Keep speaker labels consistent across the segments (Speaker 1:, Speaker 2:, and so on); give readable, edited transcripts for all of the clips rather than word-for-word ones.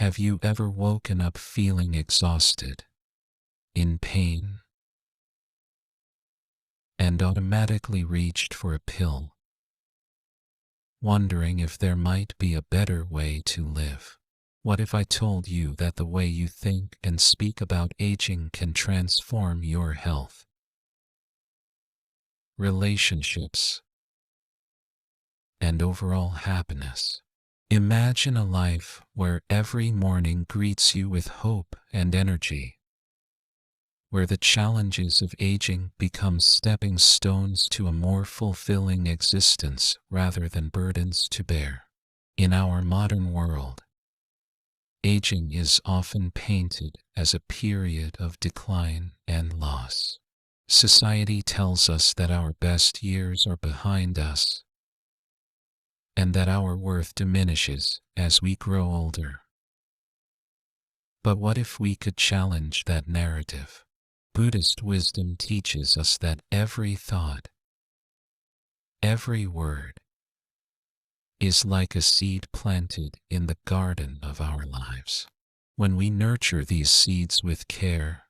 Speaker 1: Have you ever woken up feeling exhausted, in pain, and automatically reached for a pill, wondering if there might be a better way to live? What if I told you that the way you think and speak about aging can transform your health, relationships, and overall happiness? Imagine a life where every morning greets you with hope and energy, where the challenges of aging become stepping stones to a more fulfilling existence rather than burdens to bear. In our modern world, aging is often painted as a period of decline and loss. Society tells us that our best years are behind us, and that our worth diminishes as we grow older. But what if we could challenge that narrative? Buddhist wisdom teaches us that every thought, every word, is like a seed planted in the garden of our lives. When we nurture these seeds with care,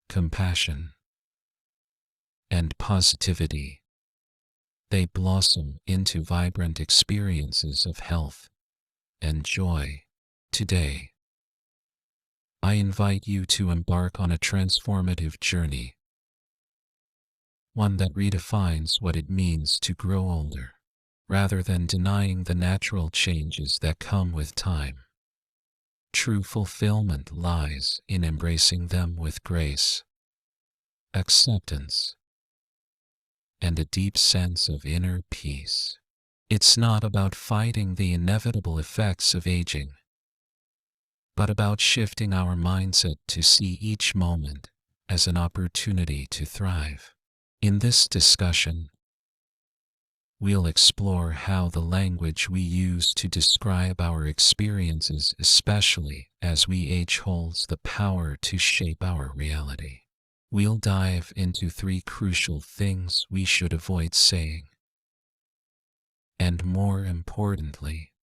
Speaker 1: compassion, and positivity, they blossom into vibrant experiences of health and joy. Today, I invite you to embark on a transformative journey, one that redefines what it means to grow older, rather than denying the natural changes that come with time. True fulfillment lies in embracing them with grace, acceptance, and a deep sense of inner peace. It's not about fighting the inevitable effects of aging, but about shifting our mindset to see each moment as an opportunity to thrive. In this discussion, we'll explore how the language we use to describe our experiences, especially as we age, holds the power to shape our reality. We'll dive into 3 crucial things we should avoid saying, and more importantly,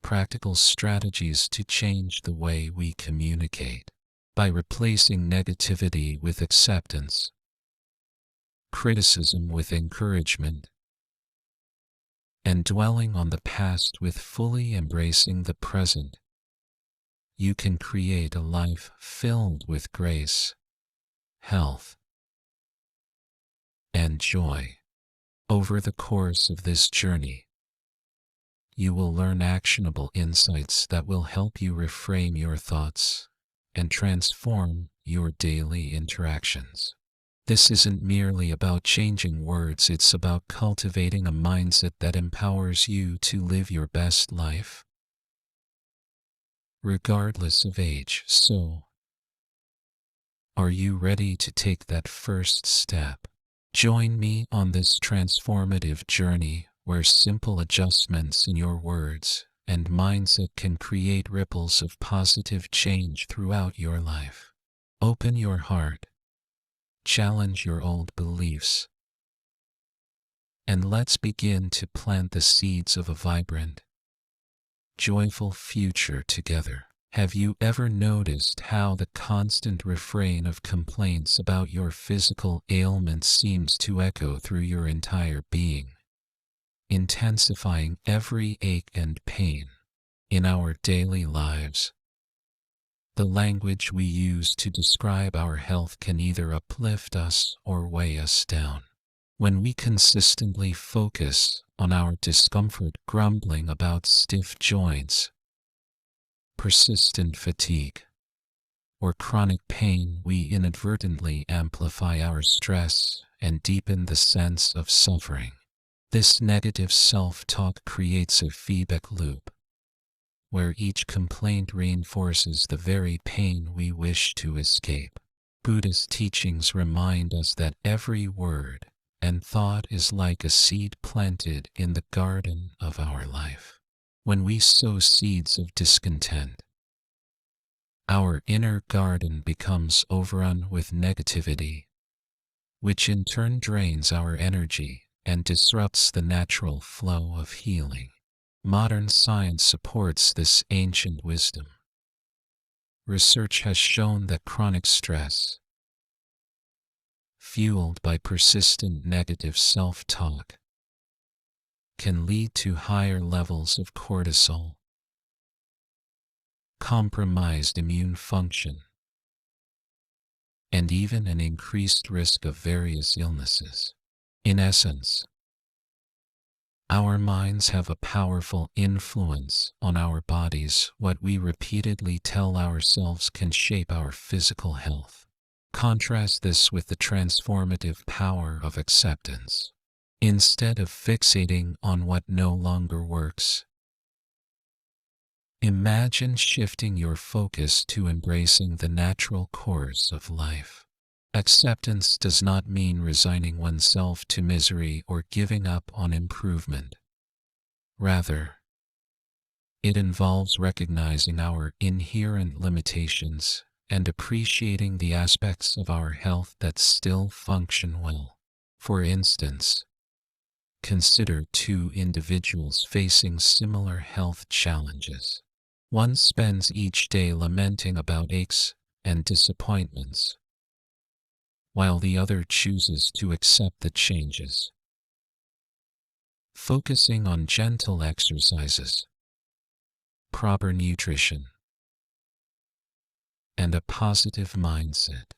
Speaker 1: practical strategies to change the way we communicate. By replacing negativity with acceptance, criticism with encouragement, and dwelling on the past with fully embracing the present, you can create a life filled with grace, health, and joy. Over the course of this journey, you will learn actionable insights that will help you reframe your thoughts and transform your daily interactions. This isn't merely about changing words, it's about cultivating a mindset that empowers you to live your best life, regardless of age. So, are you ready to take that first step? Join me on this transformative journey where simple adjustments in your words and mindset can create ripples of positive change throughout your life. Open your heart, challenge your old beliefs, and let's begin to plant the seeds of a vibrant, joyful future together. Have you ever noticed how the constant refrain of complaints about your physical ailments seems to echo through your entire being, intensifying every ache and pain? In our daily lives, the language we use to describe our health can either uplift us or weigh us down. When we consistently focus on our discomfort, grumbling about stiff joints, persistent fatigue, or chronic pain, we inadvertently amplify our stress and deepen the sense of suffering. This negative self-talk creates a feedback loop, where each complaint reinforces the very pain we wish to escape. Buddhist teachings remind us that every word and thought is like a seed planted in the garden of our life. When we sow seeds of discontent, our inner garden becomes overrun with negativity, which in turn drains our energy and disrupts the natural flow of healing. Modern science supports this ancient wisdom. Research has shown that chronic stress, fueled by persistent negative self-talk, can lead to higher levels of cortisol, compromised immune function, and even an increased risk of various illnesses. In essence, our minds have a powerful influence on our bodies. What we repeatedly tell ourselves can shape our physical health. Contrast this with the transformative power of acceptance. Instead of fixating on what no longer works, imagine shifting your focus to embracing the natural course of life. Acceptance does not mean resigning oneself to misery or giving up on improvement. Rather, it involves recognizing our inherent limitations and appreciating the aspects of our health that still function well. For instance, consider two individuals facing similar health challenges. One spends each day lamenting about aches and disappointments, while the other chooses to accept the changes, focusing on gentle exercises, proper nutrition, and a positive mindset.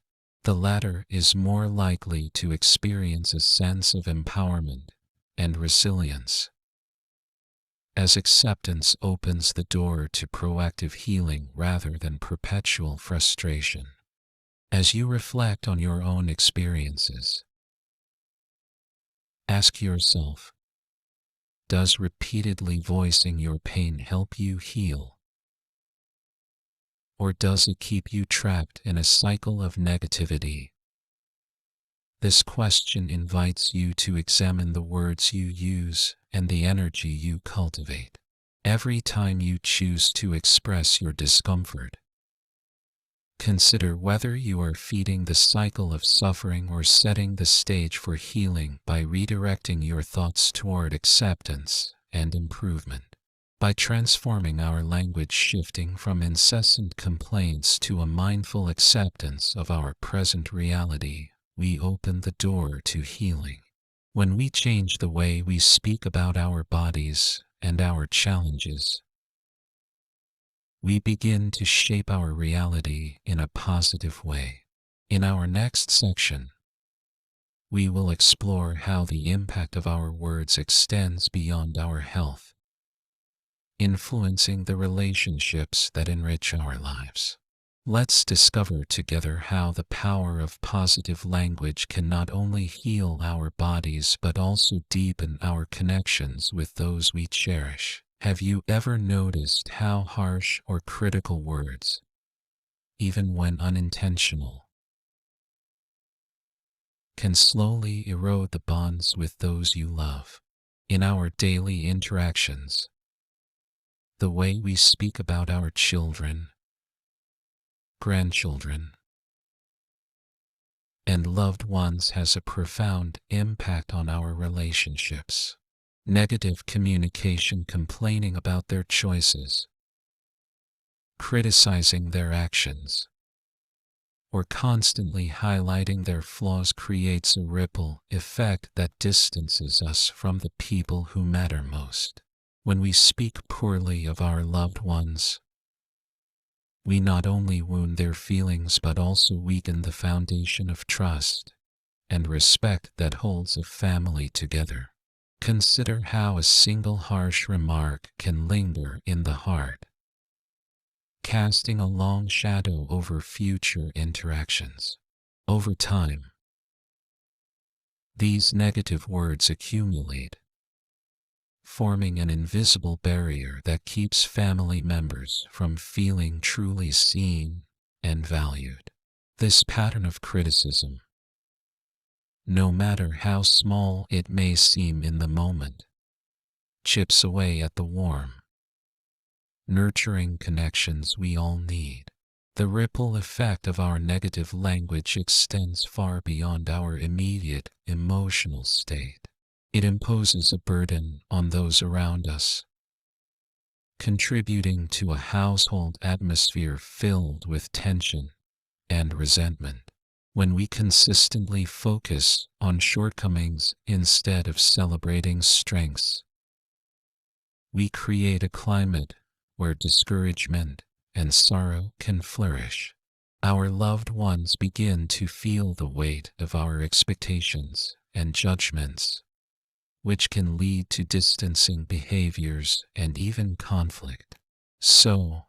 Speaker 1: The latter is more likely to experience a sense of empowerment and resilience, as acceptance opens the door to proactive healing rather than perpetual frustration. As you reflect on your own experiences, ask yourself, does repeatedly voicing your pain help you heal? Or does it keep you trapped in a cycle of negativity? This question invites you to examine the words you use and the energy you cultivate. Every time you choose to express your discomfort, consider whether you are feeding the cycle of suffering or setting the stage for healing by redirecting your thoughts toward acceptance and improvement. By transforming our language, shifting from incessant complaints to a mindful acceptance of our present reality, we open the door to healing. When we change the way we speak about our bodies and our challenges, we begin to shape our reality in a positive way. In our next section, we will explore how the impact of our words extends beyond our health, influencing the relationships that enrich our lives. Let's discover together how the power of positive language can not only heal our bodies but also deepen our connections with those we cherish. Have you ever noticed how harsh or critical words, even when unintentional, can slowly erode the bonds with those you love? In our daily interactions, the way we speak about our children, grandchildren, and loved ones has a profound impact on our relationships. Negative communication, complaining about their choices, criticizing their actions, or constantly highlighting their flaws creates a ripple effect that distances us from the people who matter most. When we speak poorly of our loved ones, we not only wound their feelings but also weaken the foundation of trust and respect that holds a family together. Consider how a single harsh remark can linger in the heart, casting a long shadow over future interactions. Over time, these negative words accumulate, forming an invisible barrier that keeps family members from feeling truly seen and valued. This pattern of criticism, no matter how small it may seem in the moment, chips away at the warm, nurturing connections we all need. The ripple effect of our negative language extends far beyond our immediate emotional state. It imposes a burden on those around us, contributing to a household atmosphere filled with tension and resentment. When we consistently focus on shortcomings instead of celebrating strengths, we create a climate where discouragement and sorrow can flourish. Our loved ones begin to feel the weight of our expectations and judgments, which can lead to distancing behaviors and even conflict. So,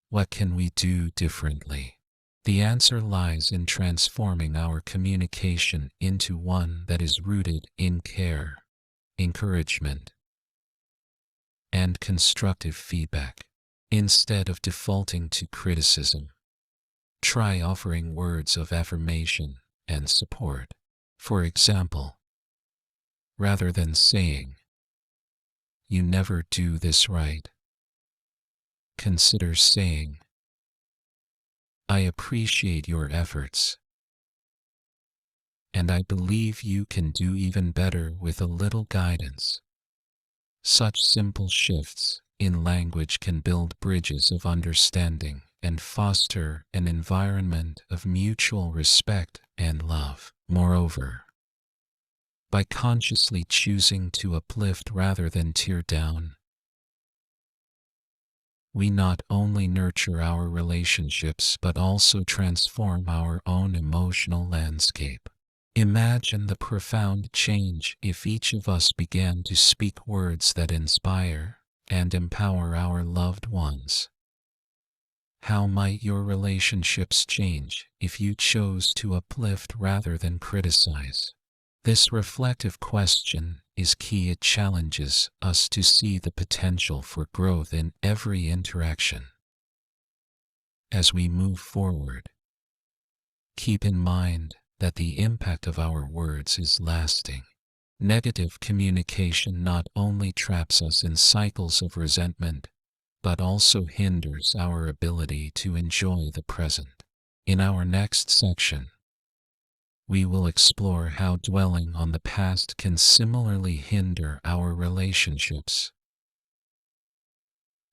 Speaker 1: what can we do differently? The answer lies in transforming our communication into one that is rooted in care, encouragement, and constructive feedback. Instead of defaulting to criticism, try offering words of affirmation and support. For example, rather than saying, "You never do this right," consider saying, "I appreciate your efforts, and I believe you can do even better with a little guidance." Such simple shifts in language can build bridges of understanding and foster an environment of mutual respect and love. Moreover, by consciously choosing to uplift rather than tear down, we not only nurture our relationships but also transform our own emotional landscape. Imagine the profound change if each of us began to speak words that inspire and empower our loved ones. How might your relationships change if you chose to uplift rather than criticize? This reflective question is key. It challenges us to see the potential for growth in every interaction. As we move forward, keep in mind that the impact of our words is lasting. Negative communication not only traps us in cycles of resentment, but also hinders our ability to enjoy the present. In our next section, we will explore how dwelling on the past can similarly hinder our relationships,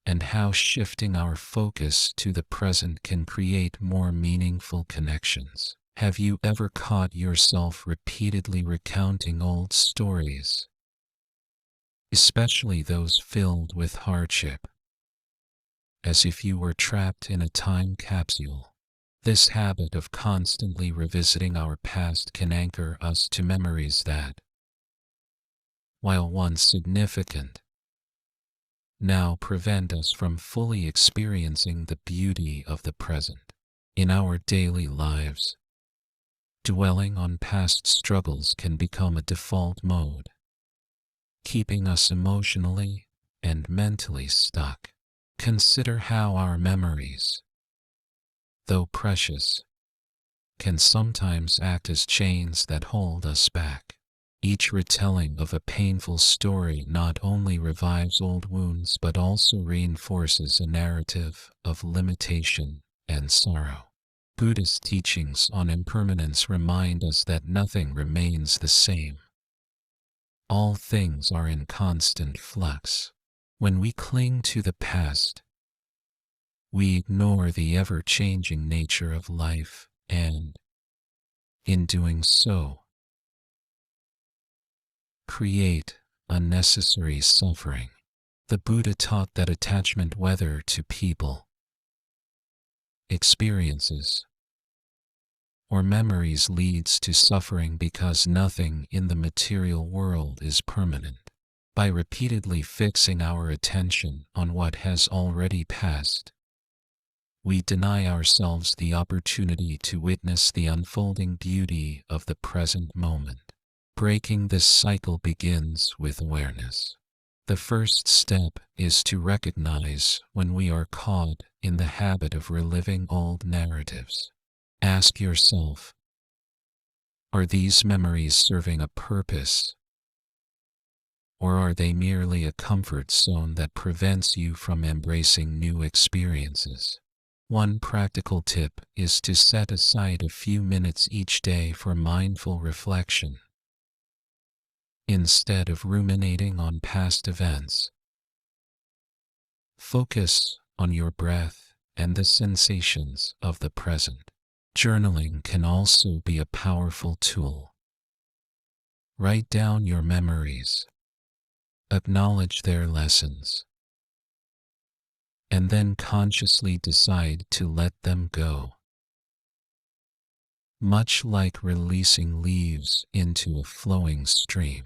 Speaker 1: and how shifting our focus to the present can create more meaningful connections. Have you ever caught yourself repeatedly recounting old stories, especially those filled with hardship, as if you were trapped in a time capsule? This habit of constantly revisiting our past can anchor us to memories that, while once significant, now prevent us from fully experiencing the beauty of the present. In our daily lives, dwelling on past struggles can become a default mode, keeping us emotionally and mentally stuck. Consider how our memories, though precious, can sometimes act as chains that hold us back. Each retelling of a painful story not only revives old wounds but also reinforces a narrative of limitation and sorrow. Buddhist teachings on impermanence remind us that nothing remains the same. All things are in constant flux. When we cling to the past, we ignore the ever-changing nature of life and, in doing so, create unnecessary suffering. The Buddha taught that attachment, whether to people, experiences, or memories, leads to suffering because nothing in the material world is permanent. By repeatedly fixing our attention on what has already passed, we deny ourselves the opportunity to witness the unfolding beauty of the present moment. Breaking this cycle begins with awareness. The first step is to recognize when we are caught in the habit of reliving old narratives. Ask yourself, are these memories serving a purpose, or are they merely a comfort zone that prevents you from embracing new experiences? One practical tip is to set aside a few minutes each day for mindful reflection. Instead of ruminating on past events, Focus on your breath and the sensations of the present. Journaling can also be a powerful tool. Write down your memories, acknowledge their lessons, and then consciously decide to let them go. Much like releasing leaves into a flowing stream.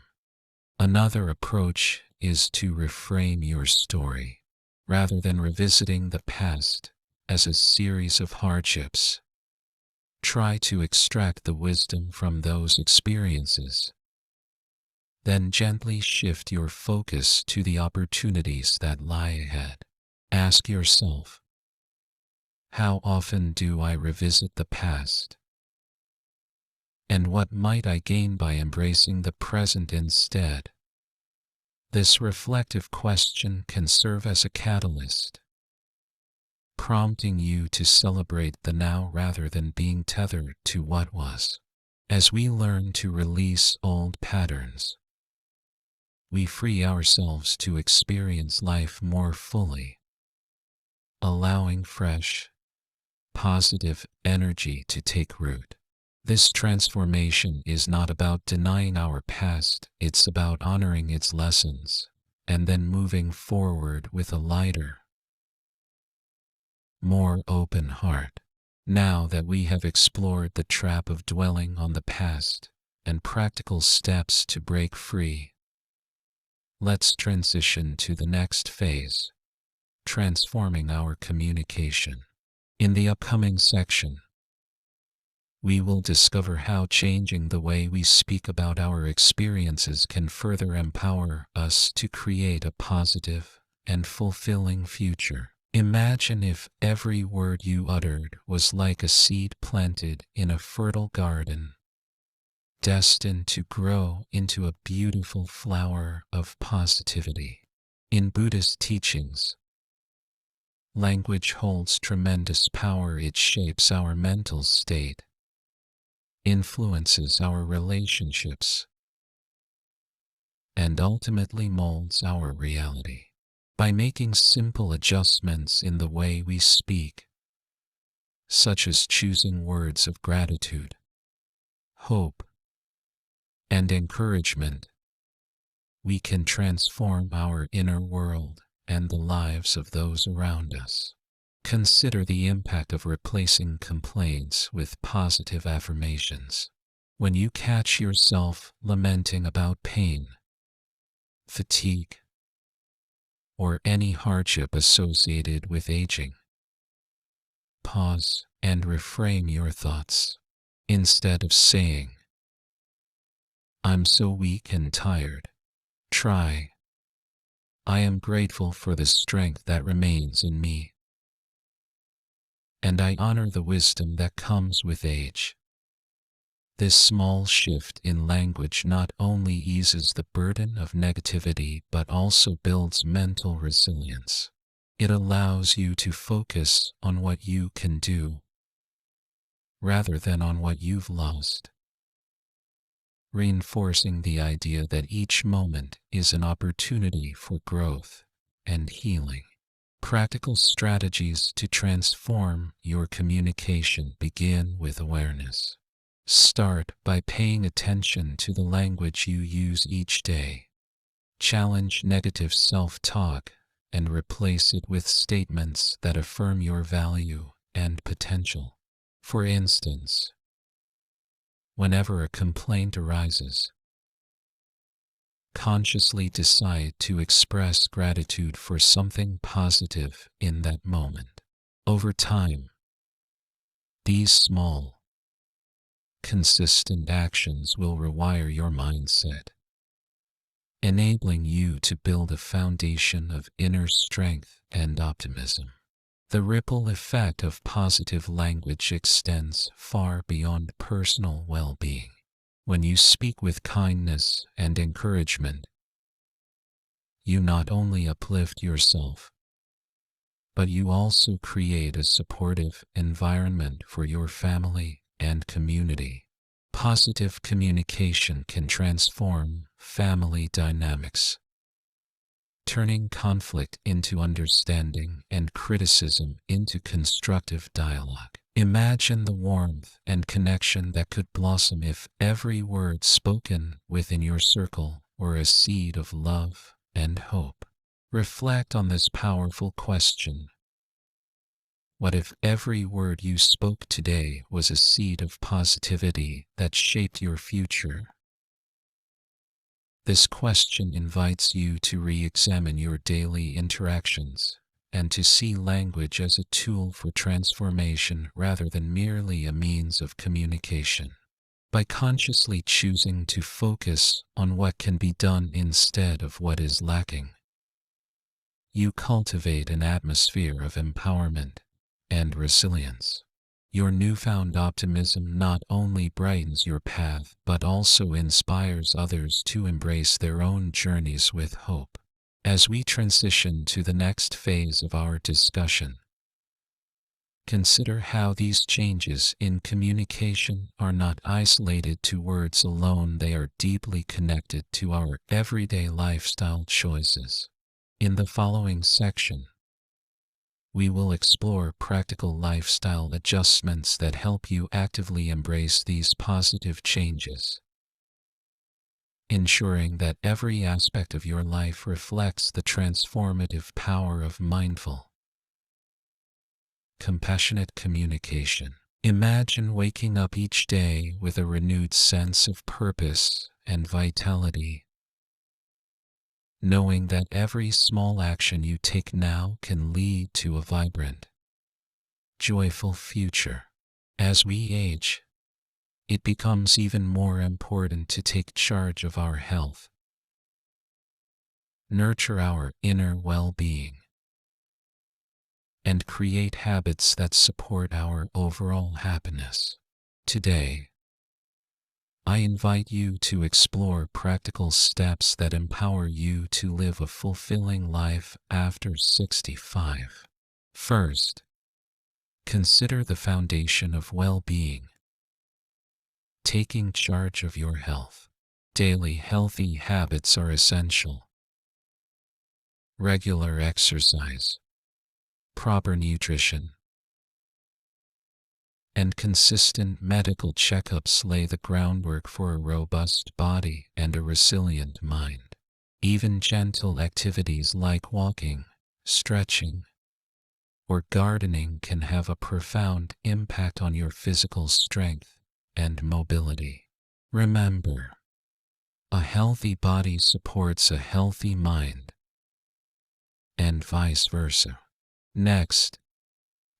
Speaker 1: Another approach is to reframe your story. Rather than revisiting the past as a series of hardships, try to extract the wisdom from those experiences. Then gently shift your focus to the opportunities that lie ahead. Ask yourself, how often do I revisit the past? And what might I gain by embracing the present instead? This reflective question can serve as a catalyst, prompting you to celebrate the now rather than being tethered to what was. As we learn to release old patterns, we free ourselves to experience life more fully, allowing fresh, positive energy to take root. This transformation is not about denying our past, it's about honoring its lessons, and then moving forward with a lighter, more open heart. Now that we have explored the trap of dwelling on the past and practical steps to break free, let's transition to the next phase, transforming our communication. In the upcoming section, we will discover how changing the way we speak about our experiences can further empower us to create a positive and fulfilling future. Imagine if every word you uttered was like a seed planted in a fertile garden, destined to grow into a beautiful flower of positivity. In Buddhist teachings, language holds tremendous power. It shapes our mental state, influences our relationships, and ultimately molds our reality. By making simple adjustments in the way we speak, such as choosing words of gratitude, hope, and encouragement, we can transform our inner world and the lives of those around us. Consider the impact of replacing complaints with positive affirmations. When you catch yourself lamenting about pain, fatigue, or any hardship associated with aging, pause and reframe your thoughts. Instead of saying, "I'm so weak and tired," try, "I am grateful for the strength that remains in me, and I honor the wisdom that comes with age." This small shift in language not only eases the burden of negativity but also builds mental resilience. It allows you to focus on what you can do, rather than on what you've lost, reinforcing the idea that each moment is an opportunity for growth and healing. Practical strategies to transform your communication begin with awareness. Start by paying attention to the language you use each day. Challenge negative self-talk and replace it with statements that affirm your value and potential. For instance, whenever a complaint arises, consciously decide to express gratitude for something positive in that moment. Over time, these small, consistent actions will rewire your mindset, enabling you to build a foundation of inner strength and optimism. The ripple effect of positive language extends far beyond personal well-being. When you speak with kindness and encouragement, you not only uplift yourself, but you also create a supportive environment for your family and community. Positive communication can transform family dynamics, turning conflict into understanding and criticism into constructive dialogue. Imagine the warmth and connection that could blossom if every word spoken within your circle were a seed of love and hope. Reflect on this powerful question. What if every word you spoke today was a seed of positivity that shaped your future? This question invites you to re-examine your daily interactions and to see language as a tool for transformation rather than merely a means of communication. By consciously choosing to focus on what can be done instead of what is lacking, you cultivate an atmosphere of empowerment and resilience. Your newfound optimism not only brightens your path but also inspires others to embrace their own journeys with hope. As we transition to the next phase of our discussion, consider how these changes in communication are not isolated to words alone. They are deeply connected to our everyday lifestyle choices. In the following section, we will explore practical lifestyle adjustments that help you actively embrace these positive changes, ensuring that every aspect of your life reflects the transformative power of mindful, compassionate communication. Imagine waking up each day with a renewed sense of purpose and vitality, knowing that every small action you take now can lead to a vibrant, joyful future. As we age, it becomes even more important to take charge of our health, nurture our inner well-being, and create habits that support our overall happiness. Today, I invite you to explore practical steps that empower you to live a fulfilling life after 65. First, consider the foundation of well-being. Taking charge of your health. Daily healthy habits are essential. Regular exercise, proper nutrition, and consistent medical checkups lay the groundwork for a robust body and a resilient mind. Even gentle activities like walking, stretching, or gardening can have a profound impact on your physical strength and mobility. Remember, a healthy body supports a healthy mind, and vice versa. Next,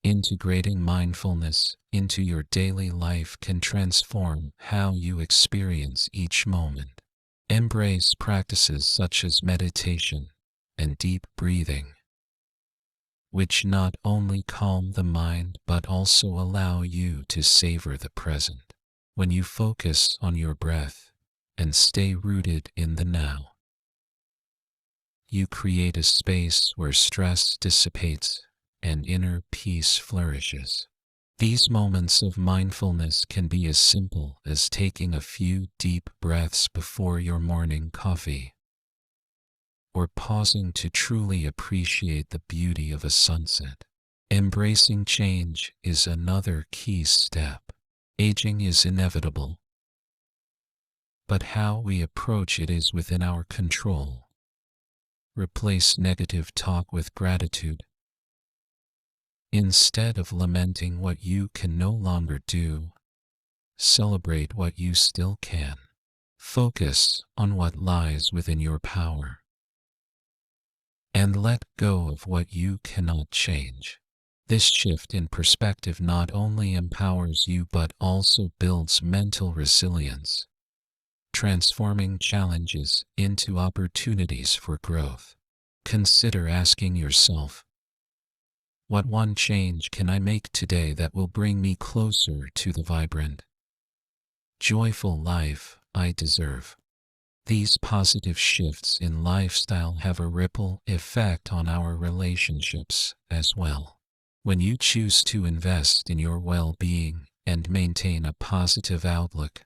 Speaker 1: integrating mindfulness into your daily life can transform how you experience each moment. Embrace practices such as meditation and deep breathing, which not only calm the mind but also allow you to savor the present. When you focus on your breath and stay rooted in the now, you create a space where stress dissipates and inner peace flourishes. These moments of mindfulness can be as simple as taking a few deep breaths before your morning coffee, or pausing to truly appreciate the beauty of a sunset. Embracing change is another key step. Aging is inevitable, but how we approach it is within our control. Replace negative talk with gratitude. Instead of lamenting what you can no longer do, celebrate what you still can. Focus on what lies within your power, and let go of what you cannot change. This shift in perspective not only empowers you but also builds mental resilience, transforming challenges into opportunities for growth. Consider asking yourself, what one change can I make today that will bring me closer to the vibrant, joyful life I deserve? These positive shifts in lifestyle have a ripple effect on our relationships as well. When you choose to invest in your well-being and maintain a positive outlook,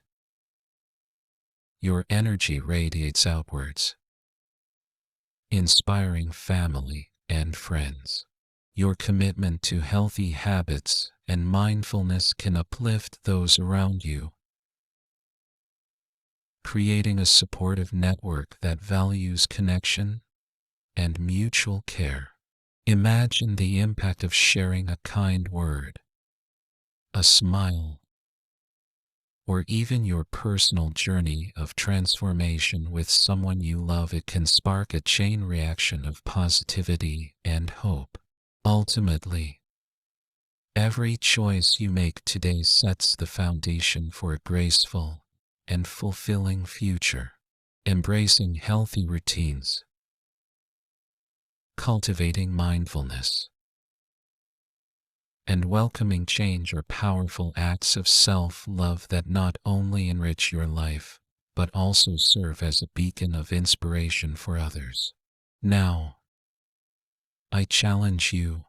Speaker 1: your energy radiates outwards, inspiring family and friends. Your commitment to healthy habits and mindfulness can uplift those around you, creating a supportive network that values connection and mutual care. Imagine the impact of sharing a kind word, a smile, or even your personal journey of transformation with someone you love. It can spark a chain reaction of positivity and hope. Ultimately, every choice you make today sets the foundation for a graceful and fulfilling future. Embracing healthy routines, cultivating mindfulness, and welcoming change are powerful acts of self-love that not only enrich your life, but also serve as a beacon of inspiration for others. Now, I challenge you.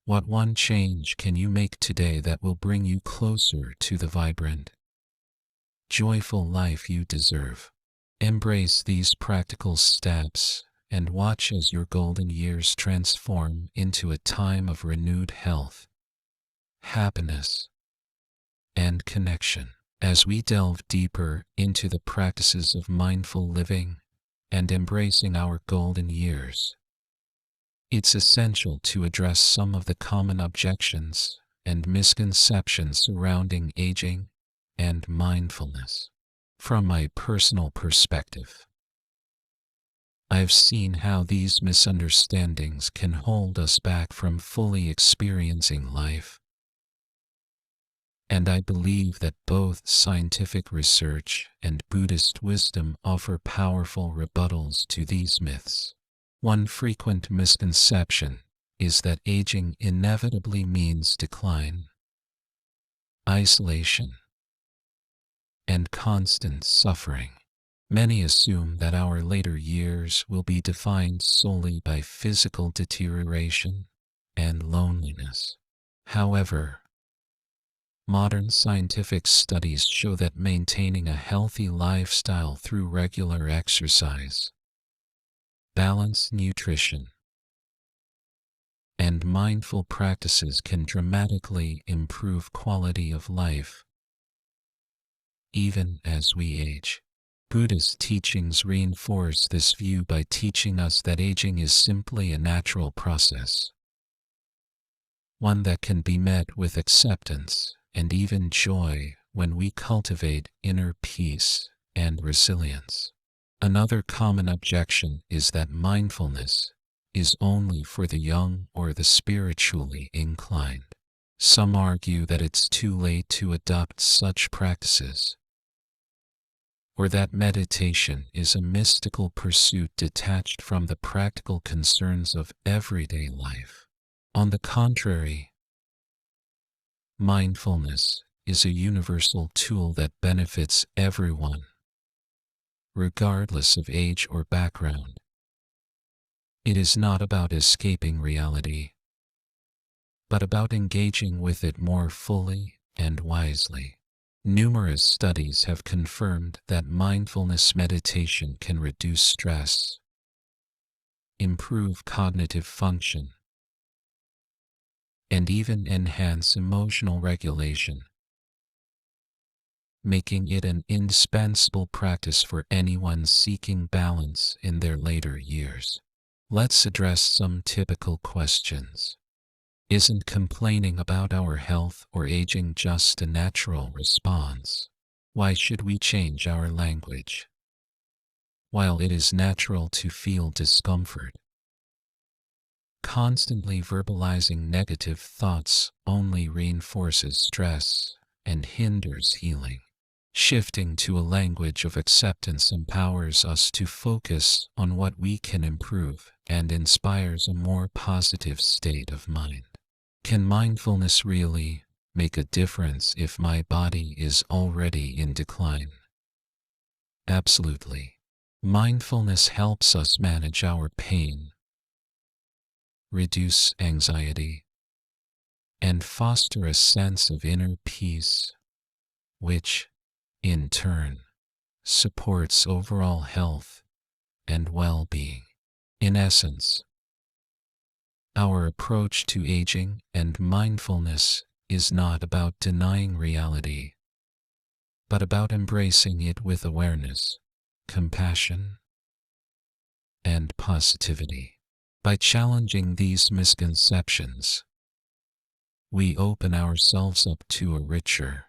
Speaker 1: What one change can you make today that will bring you closer to the vibrant, joyful life you deserve? Embrace these practical steps and watch as your golden years transform into a time of renewed health, happiness, and connection. As we delve deeper into the practices of mindful living and embracing our golden years, it's essential to address some of the common objections and misconceptions surrounding aging and mindfulness. From my personal perspective, I've seen how these misunderstandings can hold us back from fully experiencing life, and I believe that both scientific research and Buddhist wisdom offer powerful rebuttals to these myths. One frequent misconception is that aging inevitably means decline, isolation, and constant suffering. Many assume that our later years will be defined solely by physical deterioration and loneliness. However, modern scientific studies show that maintaining a healthy lifestyle through regular exercise, balanced nutrition, and mindful practices can dramatically improve quality of life, even as we age. Buddhist teachings reinforce this view by teaching us that aging is simply a natural process, one that can be met with acceptance and even joy when we cultivate inner peace and resilience. Another common objection is that mindfulness is only for the young or the spiritually inclined. Some argue that it's too late to adopt such practices, or that meditation is a mystical pursuit detached from the practical concerns of everyday life. On the contrary, mindfulness is a universal tool that benefits everyone, regardless of age or background. It is not about escaping reality, but about engaging with it more fully and wisely. Numerous studies have confirmed that mindfulness meditation can reduce stress, improve cognitive function, and even enhance emotional regulation, making it an indispensable practice for anyone seeking balance in their later years. Let's address some typical questions. Isn't complaining about our health or aging just a natural response? Why should we change our language? While it is natural to feel discomfort, constantly verbalizing negative thoughts only reinforces stress and hinders healing. Shifting to a language of acceptance empowers us to focus on what we can improve and inspires a more positive state of mind. Can mindfulness really make a difference if my body is already in decline? Absolutely. Mindfulness helps us manage our pain, reduce anxiety, and foster a sense of inner peace, which, in turn, supports overall health and well-being. In essence, our approach to aging and mindfulness is not about denying reality, but about embracing it with awareness, compassion, and positivity. By challenging these misconceptions, we open ourselves up to a richer,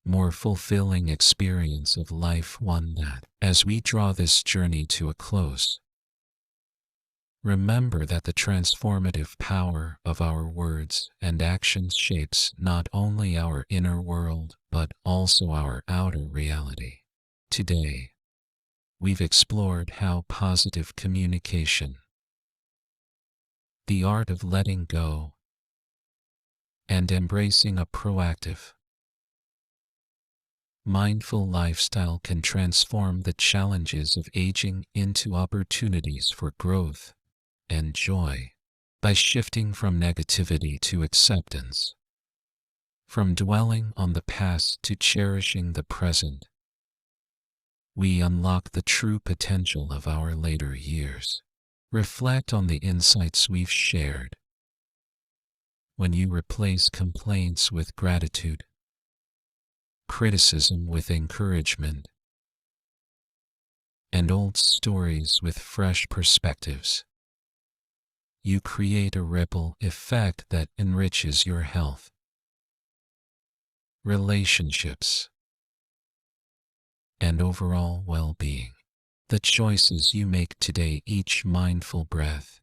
Speaker 1: more fulfilling experience of life, one that, as we draw this journey to a close, remember that the transformative power of our words and actions shapes not only our inner world, but also our outer reality. Today, we've explored how positive communication, the art of letting go, and embracing a proactive, mindful lifestyle can transform the challenges of aging into opportunities for growth and joy. By shifting from negativity to acceptance, from dwelling on the past to cherishing the present, we unlock the true potential of our later years. Reflect on the insights we've shared. When you replace complaints with gratitude, criticism with encouragement, and old stories with fresh perspectives, you create a ripple effect that enriches your health, relationships, and overall well-being. The choices you make today, each mindful breath,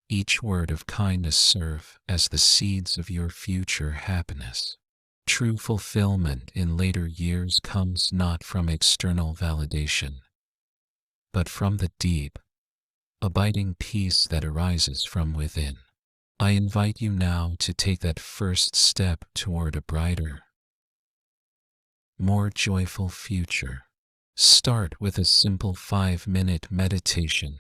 Speaker 1: each word of kindness, serve as the seeds of your future happiness. True fulfillment in later years comes not from external validation, but from the deep, abiding peace that arises from within. I invite you now to take that first step toward a brighter, more joyful future. Start with a simple 5-minute meditation.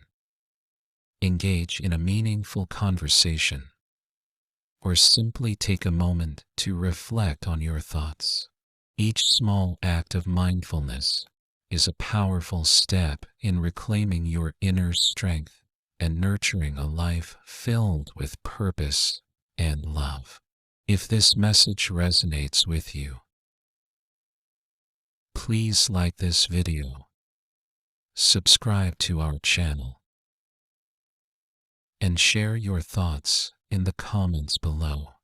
Speaker 1: Engage in a meaningful conversation, or simply take a moment to reflect on your thoughts. Each small act of mindfulness is a powerful step in reclaiming your inner strength and nurturing a life filled with purpose and love. If this message resonates with you, please like this video, subscribe to our channel, and share your thoughts in the comments below.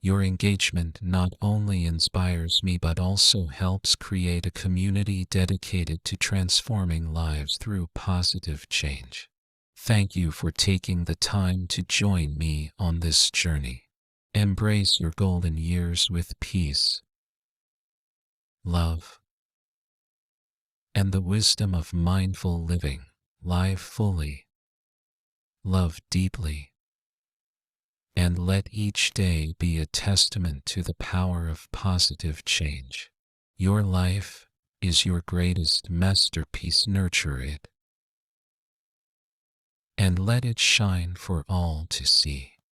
Speaker 1: Your engagement not only inspires me but also helps create a community dedicated to transforming lives through positive change. Thank you for taking the time to join me on this journey. Embrace your golden years with peace, love, and the wisdom of mindful living. Live fully, love deeply, and let each day be a testament to the power of positive change. Your life is your greatest masterpiece. Nurture it, and let it shine for all to see.